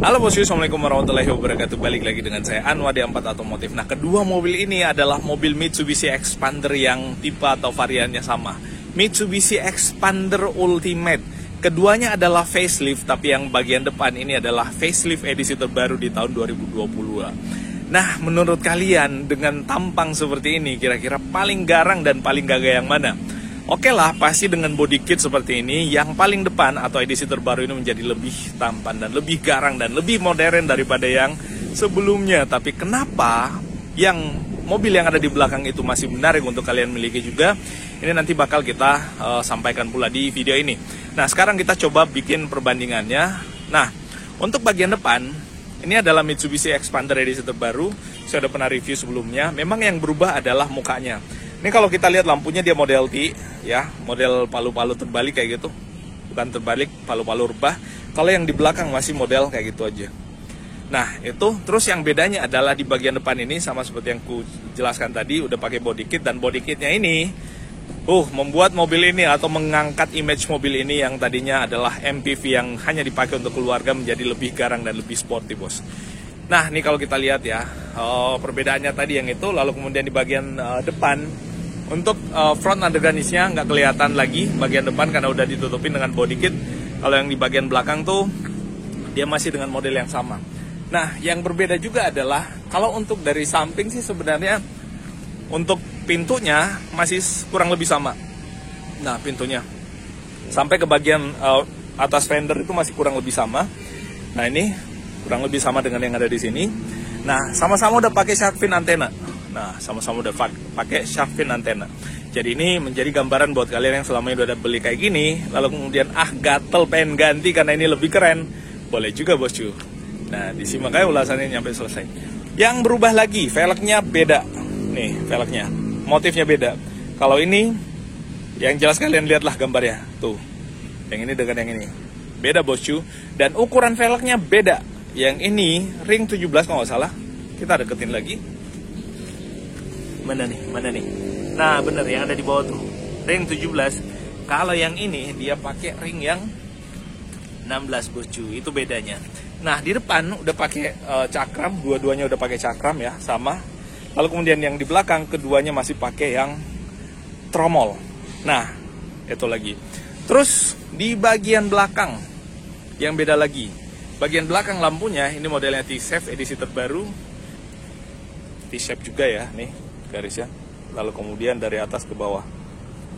Halo bosku, assalamualaikum warahmatullahi wabarakatuh. Balik lagi dengan saya Anwar di 4 Otomotif. Nah, kedua mobil ini adalah mobil Mitsubishi Xpander yang tipe atau variannya sama, Mitsubishi Xpander Ultimate. Keduanya adalah facelift, tapi yang bagian depan ini adalah facelift edisi terbaru di tahun 2020. Nah, menurut kalian dengan tampang seperti ini, kira-kira paling garang dan paling gagah yang mana? Oke lah, pasti dengan body kit seperti ini, yang paling depan atau edisi terbaru ini menjadi lebih tampan dan lebih garang dan lebih modern daripada yang sebelumnya. Tapi kenapa yang mobil yang ada di belakang itu masih menarik untuk kalian miliki juga? Ini nanti bakal kita sampaikan pula di video ini. Nah, sekarang kita coba bikin perbandingannya. Nah, untuk bagian depan, ini adalah Mitsubishi Xpander edisi terbaru. Saya udah pernah review sebelumnya. Memang yang berubah adalah mukanya. Ini kalau kita lihat lampunya dia model T, ya, model palu-palu terbalik kayak gitu. Bukan terbalik, palu-palu rebah. Kalau yang di belakang masih model kayak gitu aja. Nah, itu terus yang bedanya adalah di bagian depan ini sama seperti yang ku jelaskan tadi, udah pakai body kit, dan body kitnya ini membuat mobil ini atau mengangkat image mobil ini yang tadinya adalah MPV yang hanya dipakai untuk keluarga menjadi lebih garang dan lebih sporty, bos. Nah, ini kalau kita lihat ya, perbedaannya tadi yang itu, lalu kemudian di bagian depan, untuk front undergarnisnya nggak kelihatan lagi bagian depan karena udah ditutupin dengan body kit. Kalau yang di bagian belakang tuh, dia masih dengan model yang sama. Nah, yang berbeda juga adalah, kalau untuk dari samping sih sebenarnya, untuk pintunya masih kurang lebih sama. Nah, pintunya sampai ke bagian atas fender itu masih kurang lebih sama. Nah, ini kurang lebih sama dengan yang ada di sini. Nah, sama-sama udah pakai shark fin antena. Nah, sama-sama udah pakai shark fin antena. Jadi ini menjadi gambaran buat kalian yang selama ini udah beli kayak gini, lalu kemudian gatel pengen ganti karena ini lebih keren. Boleh juga, bosku. Nah, disimak aja ulasannya sampai selesai. Yang berubah lagi, velgnya beda. Nih, velgnya. Motifnya beda. Kalau ini, yang jelas kalian lihatlah gambarnya. Tuh. Yang ini dengan yang ini. Beda, bosku. Dan ukuran velgnya beda. Yang ini ring 17 kalau nggak salah. Kita deketin lagi. Mana nih? Nah, bener yang ada di bawah tuh, ring 17. Kalau yang ini dia pakai ring yang 16, bosku. Itu bedanya. Nah, di depan udah pakai cakram, dua-duanya udah pakai cakram ya, sama. Lalu kemudian yang di belakang keduanya masih pakai yang tromol. Nah, itu lagi. Terus di bagian belakang yang beda lagi. Bagian belakang lampunya ini modelnya T-Shape edisi terbaru. T-Shape juga ya, nih garisnya. Lalu kemudian dari atas ke bawah.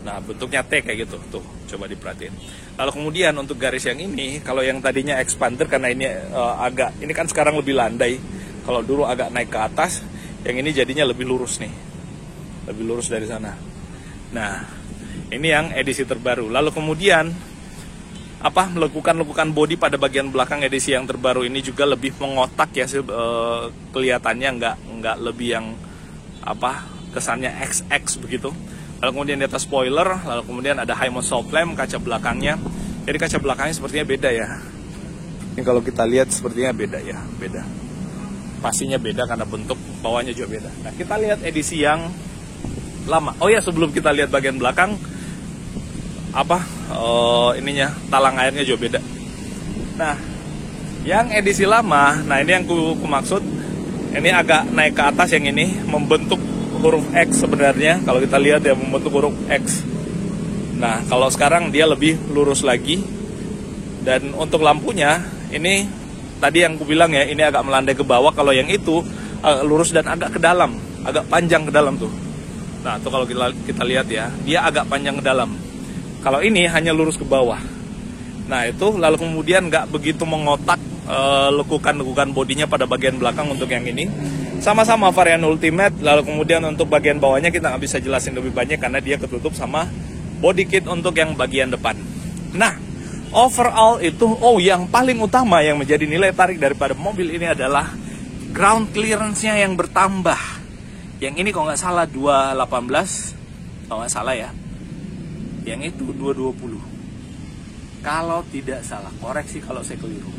Nah, bentuknya T kayak gitu. Tuh, coba diperhatiin. Lalu kemudian untuk garis yang ini, kalau yang tadinya Xpander karena ini ini kan sekarang lebih landai. Kalau dulu agak naik ke atas, yang ini jadinya lebih lurus nih. Lebih lurus dari sana. Nah, ini yang edisi terbaru. Lalu kemudian lekukan bodi pada bagian belakang edisi yang terbaru ini juga lebih mengotak ya, kelihatannya nggak lebih yang kesannya XX begitu. Lalu kemudian di atas spoiler, lalu kemudian ada high mount soft lamp, kaca belakangnya. Jadi kaca belakangnya sepertinya beda ya. Ini kalau kita lihat sepertinya beda ya, beda. Pastinya beda karena bentuk bawahnya juga beda. Nah, kita lihat edisi yang lama. Oh ya, sebelum kita lihat bagian belakang, ininya talang airnya juga beda. Nah, yang edisi lama, nah ini yang ku maksud. Ini agak naik ke atas, yang ini membentuk huruf X sebenarnya. Kalau kita lihat ya, membentuk huruf X. Nah, kalau sekarang dia lebih lurus lagi. Dan untuk lampunya, ini tadi yang ku bilang ya, ini agak melandai ke bawah. Kalau yang itu lurus dan agak ke dalam, agak panjang ke dalam tuh. Nah, tuh kalau kita lihat ya, dia agak panjang ke dalam. Kalau ini hanya lurus ke bawah. Nah, itu lalu kemudian nggak begitu mengotak lekukan bodinya pada bagian belakang untuk yang ini. Sama-sama varian Ultimate, lalu kemudian untuk bagian bawahnya kita nggak bisa jelasin lebih banyak karena dia ketutup sama body kit untuk yang bagian depan. Nah, overall itu, yang paling utama yang menjadi nilai tarik daripada mobil ini adalah ground clearance-nya yang bertambah. Yang ini kalau nggak salah 218, kalau nggak salah ya. Yang itu 220. Kalau tidak salah, koreksi kalau saya keliru.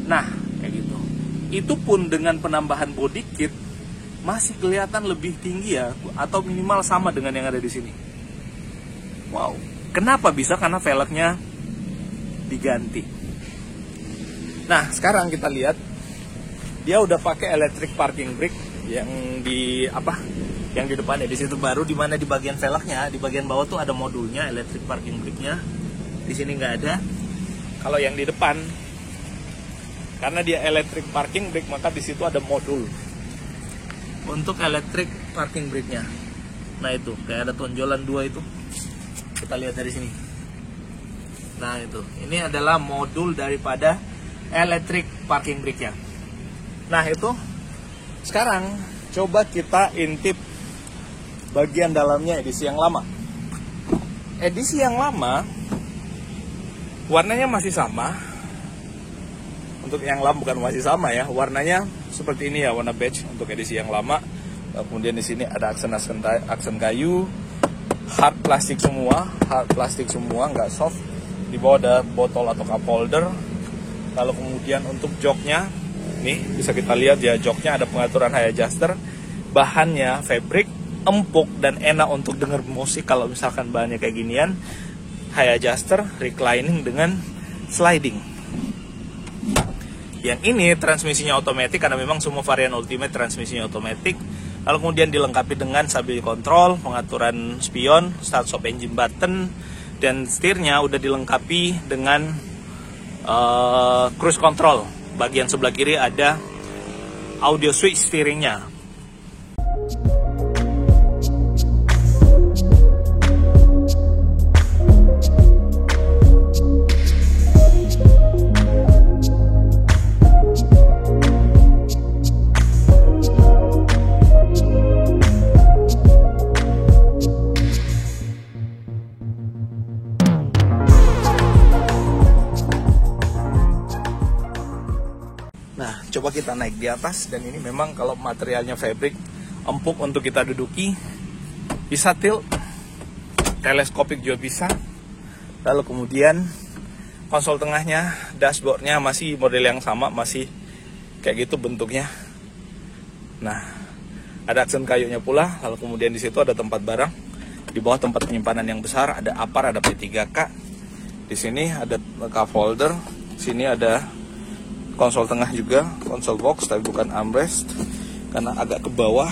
Nah, kayak gitu. Itu pun dengan penambahan body kit masih kelihatan lebih tinggi ya, atau minimal sama dengan yang ada di sini. Wow. Kenapa bisa? Karena velgnya diganti. Nah, sekarang kita lihat dia udah pakai electric parking brake yang di yang di depan di situ baru, di mana di bagian velgnya, di bagian bawah tuh ada modulnya electric parking brake-nya. Di sini nggak ada. Kalau yang di depan, karena dia electric parking brake, maka di situ ada modul untuk electric parking brake-nya. Nah itu, kayak ada tonjolan 2 itu. Kita lihat dari sini. Nah itu, ini adalah modul daripada electric parking brake-nya. Nah itu, sekarang coba kita intip bagian dalamnya edisi yang lama. Edisi yang lama, warnanya masih sama. Untuk yang lama bukan masih sama ya, warnanya seperti ini ya, warna beige untuk edisi yang lama. Kemudian di sini ada aksen kayu, hard plastik semua, nggak soft. Di bawah ada botol atau cup holder. Lalu kemudian untuk joknya, nih bisa kita lihat ya, joknya ada pengaturan high adjuster. Bahannya fabric, empuk dan enak untuk denger musik kalau misalkan bahannya kayak ginian. High adjuster, reclining dengan sliding. Yang ini transmisinya otomatis karena memang semua varian Ultimate transmisinya otomatis. Lalu kemudian dilengkapi dengan stabil control, pengaturan spion, start stop engine button, dan setirnya udah dilengkapi dengan cruise control. Bagian sebelah kiri ada audio switch steeringnya. Nah, coba kita naik di atas, dan ini memang kalau materialnya fabric, empuk untuk kita duduki, bisa tilt, teleskopik juga bisa. Lalu kemudian konsol tengahnya, dashboardnya masih model yang sama, masih kayak gitu bentuknya. Nah, ada aksen kayunya pula. Lalu kemudian di situ ada tempat barang, di bawah tempat penyimpanan yang besar, ada APAR, ada P3K. Di sini ada cup holder, sini ada konsol tengah juga, konsol box tapi bukan armrest karena agak ke bawah.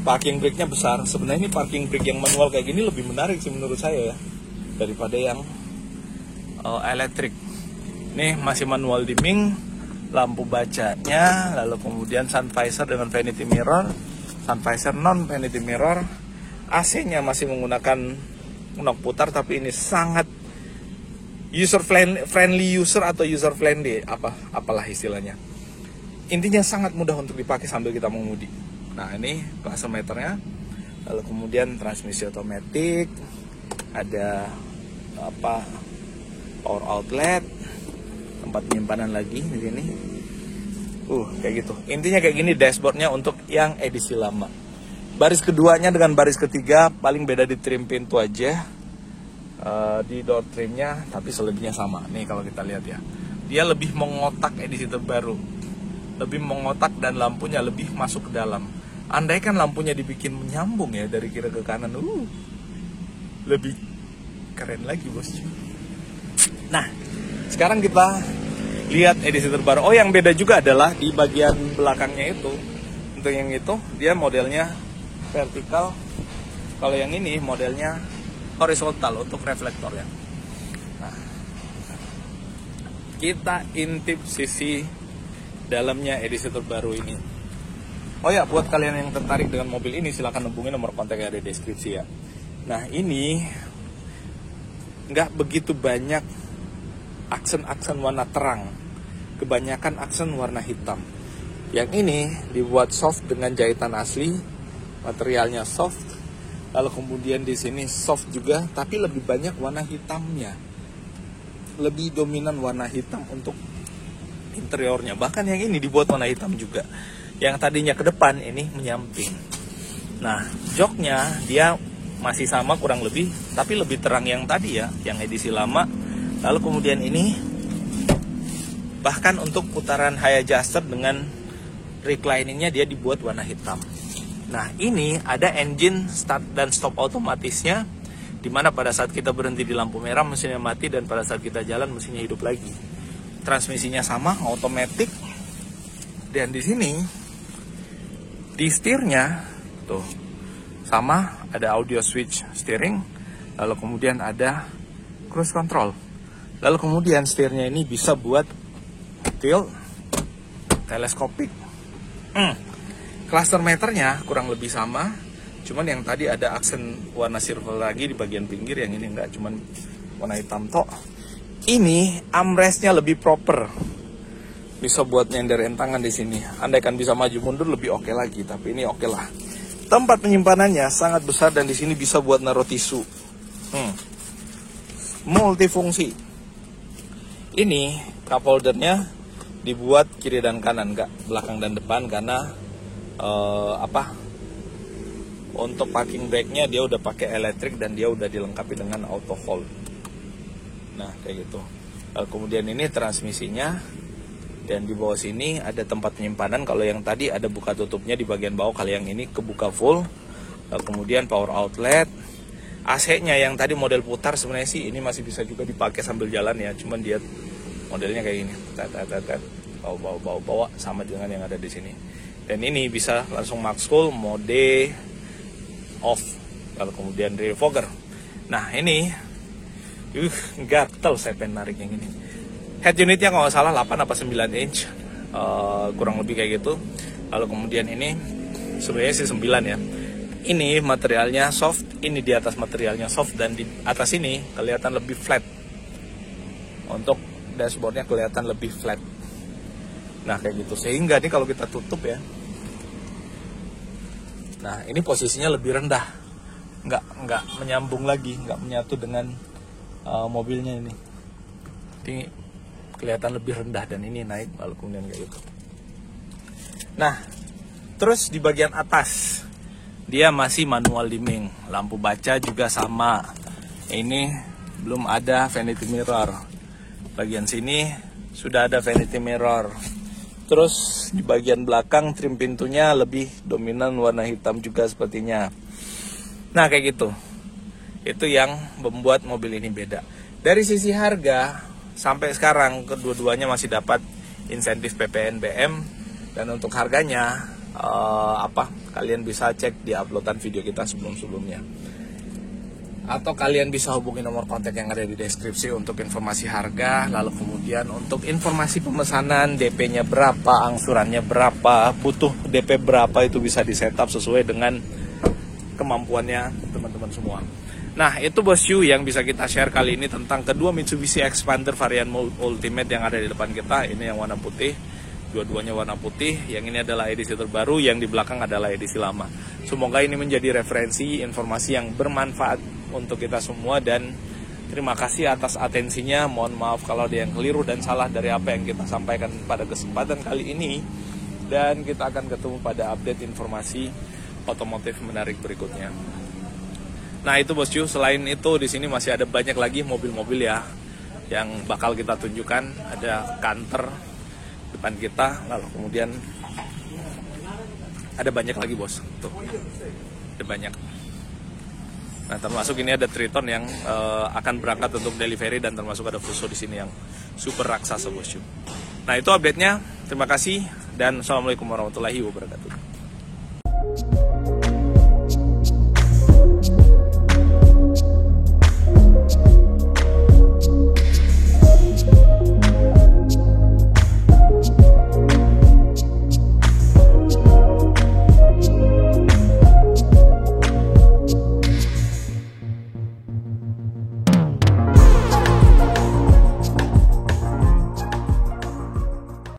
Parking brake-nya besar. Sebenarnya ini parking brake yang manual kayak gini lebih menarik sih menurut saya ya, daripada yang elektrik. Ini masih manual dimming, lampu bacanya, lalu kemudian sun visor dengan vanity mirror, sun visor non vanity mirror. AC-nya masih menggunakan knob putar, tapi ini sangat user friendly user atau user friendly, apalah istilahnya. Intinya sangat mudah untuk dipakai sambil kita mengemudi. Nah, ini klasometernya. Lalu kemudian transmisi otomatis, ada power outlet, tempat penyimpanan lagi di sini. Kayak gitu. Intinya kayak gini dashboardnya untuk yang edisi lama. Baris keduanya dengan baris ketiga paling beda di trim pintu aja. Di door trimnya, tapi selebihnya sama. Nih kalau kita lihat ya, dia lebih mengotak edisi terbaru, lebih mengotak dan lampunya lebih masuk ke dalam. Andai kan lampunya dibikin menyambung ya dari kiri ke kanan, lebih keren lagi bosku. Nah, sekarang kita lihat edisi terbaru. Oh, yang beda juga adalah di bagian belakangnya itu. Untuk yang itu dia modelnya vertikal. Kalau yang ini modelnya horizontal untuk reflektornya. Nah, kita intip sisi dalamnya edisi terbaru ini. Oh ya, buat kalian yang tertarik dengan mobil ini, silahkan hubungi nomor kontak yang ada di deskripsi ya. Nah, ini nggak begitu banyak aksen-aksen warna terang, kebanyakan aksen warna hitam. Yang ini dibuat soft dengan jahitan asli, materialnya soft. Lalu kemudian di sini soft juga, tapi lebih banyak warna hitamnya. Lebih dominan warna hitam untuk interiornya. Bahkan yang ini dibuat warna hitam juga. Yang tadinya ke depan ini menyamping. Nah, joknya dia masih sama kurang lebih, tapi lebih terang yang tadi ya, yang edisi lama. Lalu kemudian ini bahkan untuk putaran high adjuster dengan recliningnya dia dibuat warna hitam. Nah, ini ada engine start dan stop otomatisnya, dimana pada saat kita berhenti di lampu merah mesinnya mati, dan pada saat kita jalan mesinnya hidup lagi. transmisinya sama, automatic. Dan di sini di setirnya tuh sama, ada audio switch steering, lalu kemudian ada cruise control. Lalu kemudian setirnya ini bisa buat tilt, teleskopik. Cluster meternya kurang lebih sama, cuman yang tadi ada aksen warna silver lagi di bagian pinggir, yang ini enggak, cuman warna hitam tok. Ini armrestnya lebih proper, bisa buat nyenderin tangan di sini. Andai kan bisa maju mundur lebih oke lagi, tapi ini oke lah. Tempat penyimpanannya sangat besar dan di sini bisa buat naruh tisu. Multifungsi. Ini cup holdernya dibuat kiri dan kanan, nggak belakang dan depan, karena untuk parking brake-nya dia udah pakai elektrik dan dia udah dilengkapi dengan auto hold. Nah, kayak gitu. Kemudian ini transmisinya, dan di bawah sini ada tempat penyimpanan. Kalau yang tadi ada buka tutupnya di bagian bawah, kalau yang ini kebuka full. Kemudian power outlet. AC-nya yang tadi model putar, sebenarnya sih ini masih bisa juga dipakai sambil jalan ya, cuman dia modelnya kayak gini. Bawa sama dengan yang ada di sini. Dan ini bisa langsung max cool, mode off, lalu kemudian rear fogger. Nah ini gatel saya pengen narik yang ini. Head unitnya kalau nggak salah 8 apa 9 inch, kurang lebih kayak gitu. Lalu kemudian ini sebenarnya sih 9 ya. Ini materialnya soft, ini di atas materialnya soft, dan di atas ini kelihatan lebih flat. Untuk dashboardnya kelihatan lebih flat. Nah kayak gitu, sehingga ini kalau kita tutup ya, nah ini posisinya lebih rendah, nggak menyambung lagi, nggak menyatu dengan mobilnya ini. Ini kelihatan lebih rendah dan ini naik, lalu kemudian kayak gitu. Nah, terus di bagian atas dia masih manual dimming, lampu baca juga sama. Ini belum ada vanity mirror. Bagian sini sudah ada vanity mirror. Terus di bagian belakang trim pintunya lebih dominan warna hitam juga sepertinya. Nah kayak gitu. Itu yang membuat mobil ini beda. Dari sisi harga sampai sekarang kedua-duanya masih dapat insentif PPNBM, dan untuk harganya kalian bisa cek di uploadan video kita sebelum-sebelumnya. Atau kalian bisa hubungi nomor kontak yang ada di deskripsi untuk informasi harga. Lalu kemudian untuk informasi pemesanan, DP-nya berapa, angsurannya berapa, butuh DP berapa, itu bisa disetup sesuai dengan kemampuannya teman-teman semua. Nah itu bosku yang bisa kita share kali ini tentang kedua Mitsubishi Expander varian Ultimate yang ada di depan kita. Ini yang warna putih, dua-duanya warna putih. Yang ini adalah edisi terbaru, yang di belakang adalah edisi lama. Semoga ini menjadi referensi informasi yang bermanfaat untuk kita semua, dan terima kasih atas atensinya. Mohon maaf kalau ada yang keliru dan salah dari apa yang kita sampaikan pada kesempatan kali ini, dan kita akan ketemu pada update informasi otomotif menarik berikutnya. Nah itu bosku, selain itu di sini masih ada banyak lagi mobil-mobil ya yang bakal kita tunjukkan. Ada Canter depan kita, lalu kemudian ada banyak lagi bos, tuh ada banyak. Nah termasuk ini ada Triton yang akan berangkat untuk delivery, dan termasuk ada Fuso di sini yang super raksasa bosku. Nah itu update-nya. Terima kasih dan assalamualaikum warahmatullahi wabarakatuh.